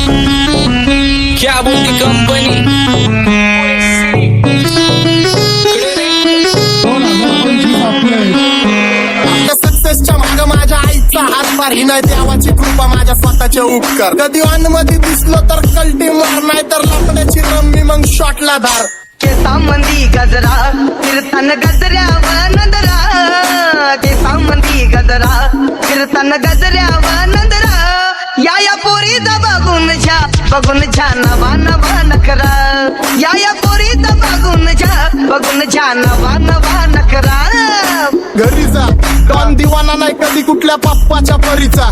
क्या बोलती कंपनी सक्सेसच्या माग माझ्या आईचा हातभार ही नाही देवाची कृपा माझ्या स्वतःचे उपकार कधी मध्ये दिसलो तर कल्टी मार नाही तर लपण्याची रम्मी मग शॉटला धार केसांमंदी गजरा कीर्तन गजऱ्यावर नंदरा केसांमंदी गजरा कीर्तन गजऱ्यावर नंदरा या पोरीचा बघून छा नवा नवा नखरा या पोरीचा बघून छा नवा नवा नखरा घरी जा डॉन दिवाना नाही कधी कुठल्या पप्पाच्या परीचा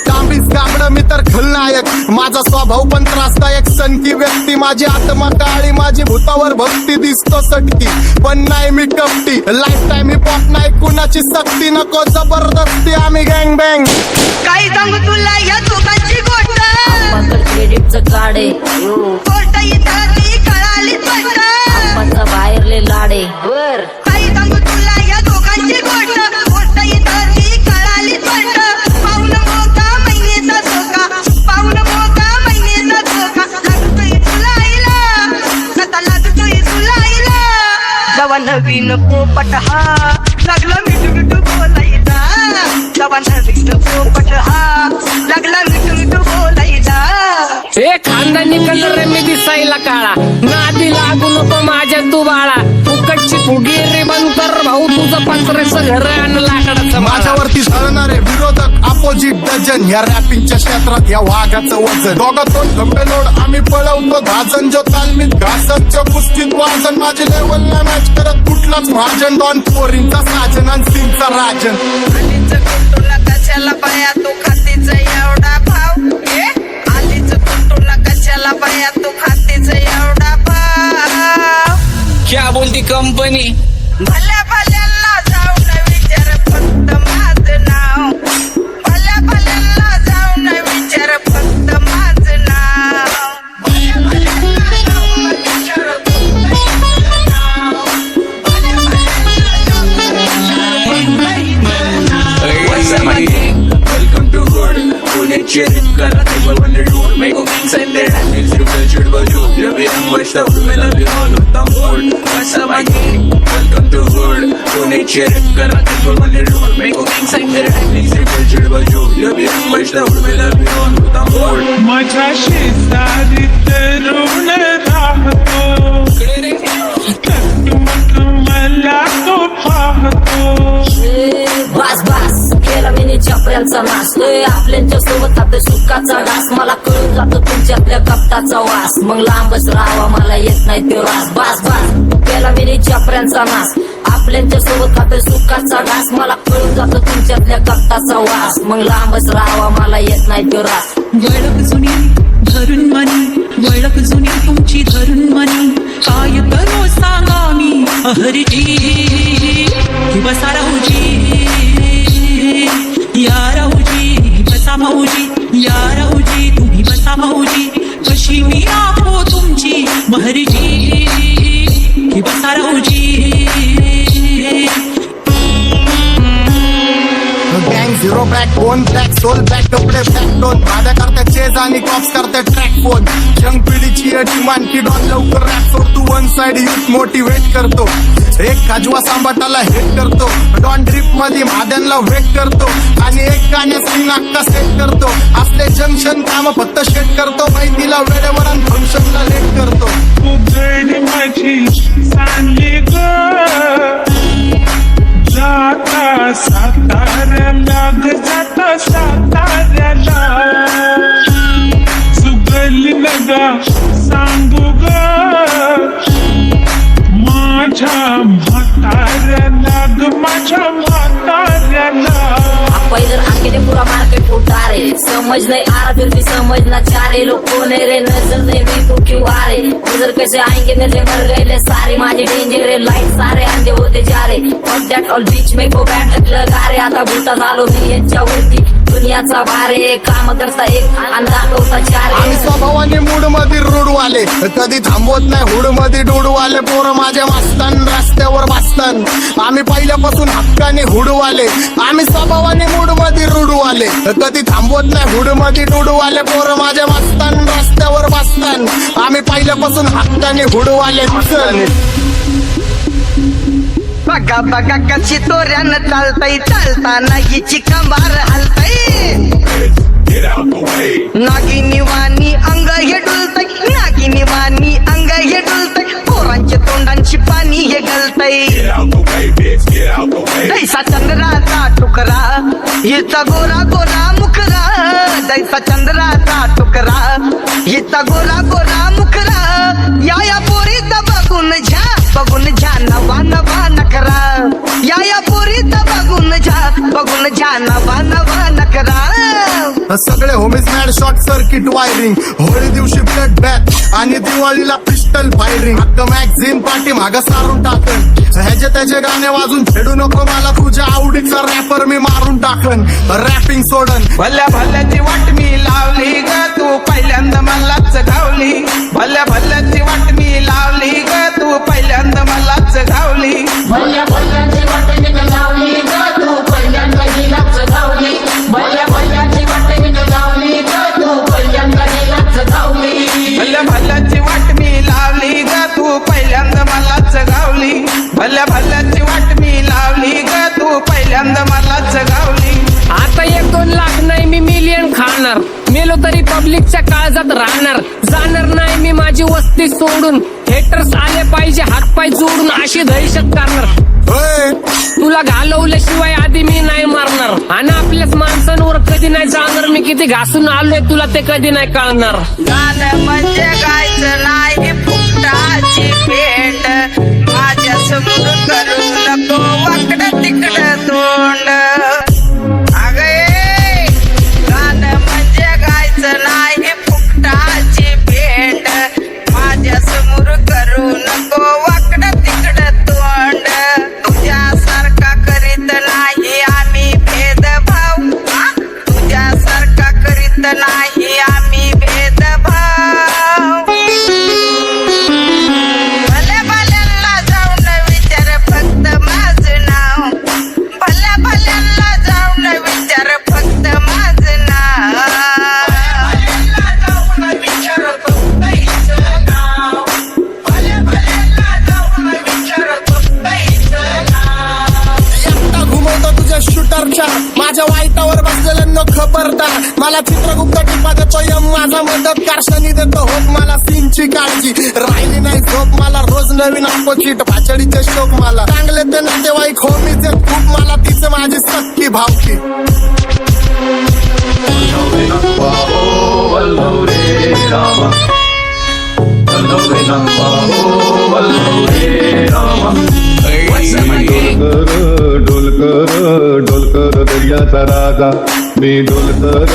तांबीस गाबड मी तर खलनायक माझा स्वभाव पण त्रासदायक सनकी व्यक्ती माझी आत्मा काळी माझी भूतावर भक्ती दिसतो सटकी पण नाही मी कपटी लाईफ टाइम मी पॉप नाही कुणाची सक्ती नको जबरदस्ती आम्ही गँग बँग काय सांगू तुला या दोघांची गोष्ट क्रेडिटचं काढे गोष्ट इथं ती कळाली स्पष्ट बाहेरले लाडे बर काय सांगू तुला या दोघांची गोष्ट इथं ती कळाली स्पष्ट पाऊन मोका महिनेचा धोका पाऊन मोका महिनेचा धोका लागतोय तुला आईला कथा लागतोय तुला आईला जवा नवीन पोपट हा लागला मिठू मिठू बोलायचा जवा नवीन पोपट हा लागला मिठू मिठू बोलायचा ए खानदानी कलर रे मी दिसायला काळा नादी लागू नको माझ्या तू बाळा फुकटची फुगी रे बंद कर भाऊ तुझं पत्रेचं घर आणि लाकडाचं माझ्यावरती झळणारे विरोधक अपोजिट डझन या रॅपिंगच्या क्षेत्रात या वाघाचं वजन दोघातून खंबे लोड आम्ही पळवतो धाजन जो तालमीत घासतच्या कुस्तीत वाजन माझी लेवल ना मॅच करत कुठलाच महाजन डॉन पोरींचा साजन आणि सिंगचा राजन तुला कशाला पाया तू खातीचा एवढा भाव आलीच तुला कशाला पाया तू खातीचा एवढा भाव क्या बोलती कंपनी भल्या भल्यांना जाऊन विचार फक्त माझं नाव भल्या भल्यांना जाऊन विचार फक्त माझं नाव भल्या भल्यांना जाऊन विचार फक्त माझं नाव भल्या भल्यांना जाऊन What's up, my gang? Welcome to Hood. Pune cheering kara table when they do. Make a king send their hands to the church for you. Love you and watch the food, love you all with the mood. What's up, my gang? Welcome to Hood. Pune cheering kara table when they do. Make a king send their hands to the church for you. Love you and watch the food, love you all with the mood. माझ्या शेजारीत रुण राहतो मला तो पाहतो बस बस केला मी चपऱ्यांचा नाश आपल्यांच्या सोबत आपल्या सुखाचा घास मला कळून जातो तुमच्यातल्या कपटाचा वास मग लांबच राहावा मला येत नाही तो रास बस बस केला मी चपऱ्यांचा नाश आपल्यांच्या सोबत आपल्या सुखाचा घास मला कळून जातो तुमच्यातल्या कपटाचा वास मग लांबच राहावा मला येत नाही तो रास वळख जुनी धरून मनी वळख जुनी तुमची धरून मनी काय करू सांगा मी अहरजी बसा राहूजी या राहूजी बसा माऊजी या राहूजी तुम्ही बसा माऊजी कशी मी राहो तुमची महरजी बसा राहूजी गँग zero backbone black soul back कपडे बॅक डोन भाड्या करते चेज आणि कॉप्स करते ट्रॅक फोन यंग पिढीची डिमांड की डॉन लवकर रॅप सोडतो वन साइड युथ मोटिवेट करतो एक खाजवा सांबाटाला हेट करतो डॉन ड्रिप मध्ये भाद्यांना वेट करतो आणि एक गाण्यात नाक्का सेट करतो असले जंक्शन काम फक्त शेट करतो माहितीला वेळेवर आणि फंक्शनला लेट करतो उघड माझी सांगली ग जाता साताऱ्याला ग जाता साताऱ्याला सुगली नगा सांगू ग माझ्या म्हाताऱ्याला ग माझ्या म्हाताऱ्याला पहिलं आके पुरा मार्केट उठा रे समझ नहीं आ रहा फिर भी समझना चाह रहे लोग कौन है रे नजर नहीं भी तो क्यों आ रहे नजर कैसे आएंगे नजर मर गए ले सारे माझे डेंजर रे लाइट सारे अंधे होते जा रहे और दैट ऑल बीच में को बैठ लगा रे आता भूता झालो मी यांच्यावरती दुनियाचा भारे काम करता एक अंदाज होता चार आम्ही स्वभावाने मूड मध्ये रूडवाले कधी थांबवत नाही हुड मध्ये डोडवाले पोरं माझ्या वाचतान रस्त्यावर वाचतान आम्ही पहिल्यापासून हक्काने हुडवाले आम्ही स्वभावाने मूड मध्ये रूडवाले कधी थांबवत नाही हुड मध्ये डोडवाले पोरं माझ्या शासन आम्ही पहिल्यापासून हक्काने हुडवाले चल बघा बघा कशी तोऱ्यानं चालताय चालताना हिची Kambar हलताय Get out the way. नागिनी वाणी अंग हे डुलतय नागिनी वाणी अंग हे डुलतय पोरांच्या तोंडांची पाणी हे गलतय Get out the way, bitch. Get out the way. दैसा चंद्राचा टुकरा हिचा गोरा गोरा मुखरा दैसा चंद्राचा टुकरा हिचा गोरा गोरा मुखरा या पोरीचा बघून झा नवा नवा नकरा या पोरीचा बघून झा नवा नकरा सगळे homies mad short circuit wiring Holi दिवशी ब्लड बॅथ आणि दिवाळीला पिस्टल फायरिंग हक्क मॅगझिन पाठी मागं सारून टाकन ह्याचे त्याचे गाणे वाजून फेडू नको मला तुझ्या आवडीचा रॅपर मी मारून टाकन रॅपिंग सोडन भल्या भल्याची वाट मी लावली ग तू पहिल्यांदा मलाच गावली भल्या भल्याची वाट मी लावली ग तू पहिल्यांदा मलाच गावली भल्या भल्याची वाटेने लावली ग तू पहिल्यांदा हिलाच गावली भल्या भल्याची वाटेने लावली ग तू पहिल्यांदा हिलाच गावली भल्या भल्याची वाट मी लावली ग तू पहिल्यांदा मलाच गावली भल्या भल्याची वाट मी लावली ग तू पहिल्यांदा मलाच गावली आता 1-2 लाख नाही मी मिलियन खाणार मेलो तरी पब्लिकच्या काळजात राहणार जाणार नाही मी माझी वस्ती सोडून हेटर्स आले पाहिजे हातपाय जोडून अशी दहशत करणार होय तुला घालवल्याशिवाय आधी मी नाही मारणार आणि आपल्याच माणसांवर कधी नाही जाणार मी किती घासून आलोय तुला ते कधी नाही कळणार गाणं म्हणजे गायचं नाही फुकटाची भेट माझ्या समोर करू नको वाकडं तिकडं तोंड अगे गाणं म्हणजे गायचं नाही फुकटाची भेट माझ्या समोर करू नको वाकडं तिकडं तोंड तुझ्यासारखा करीत नाही आम्ही भेदभाव तुझ्यासारखा करीत नाही आम्ही भेदभाव भल्या भल्यांना जाऊन विचार फक्त माझं नाव भल्या भल्यांना जाऊन विचार फक्त माझं नाव एकटा घुमवतो तुझ्या शूटरच्या माझ्या वाईटावर बसलेल्यांना खबरदार मला चित्रगुप्त टिपा देतो यम माझा मदत कारशानी देतो होप मला सीनची काळजी राहिली नाही झोप मला रोज नवीन अपोजिट भाचडीचे शोक मला चांगले ते नातेवाईक होमीचे खूप मला तिचं माझी सक्की भावकी What's up, my gang? Dholkar दर्याचा राजा मी ढोलकर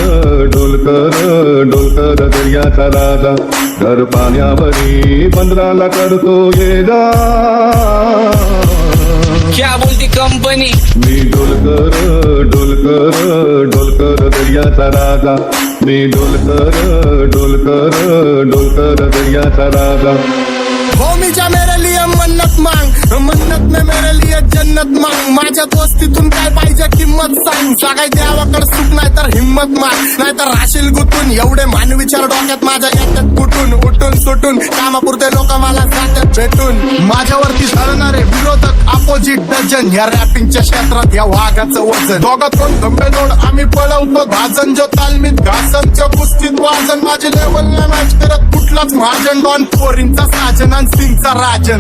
दर्याचा राजा घर पाण्यावरी बंदराला करतो ये जा क्या बोलती कंपनी मी ढोलकर दर्याचा राजा मी ढोलकर दर्याचा राजा होमीच्या मेरे लिए मन्नत मांग मन्नत में मेरे लिए जन्नत मांग माझ्या दोस्तीतून काय पाहिजे किंमत सांग सगळ्या देवाकडे सुख नाही तर हिंमत माग नाही तर राशील गुतून एवढे मानविचार डोक्यात माझ्या येतात कुठून उठून सुटून कामापुरते लोक मला जातात भेटून माझ्यावरती धरणारे विरोधक अपोजिट डझन या रॅपिंगच्या क्षेत्रात या वाघाचं वजन दोघातून गंभे जोड आम्ही पळवतो भाजन जो तालमीत घासनच्या कुस्तीत वाजन माझी लेवल नाही मॅच करत कुठलाच महाजन डॉन पोरींचा साजन आणि सिंगचा राजन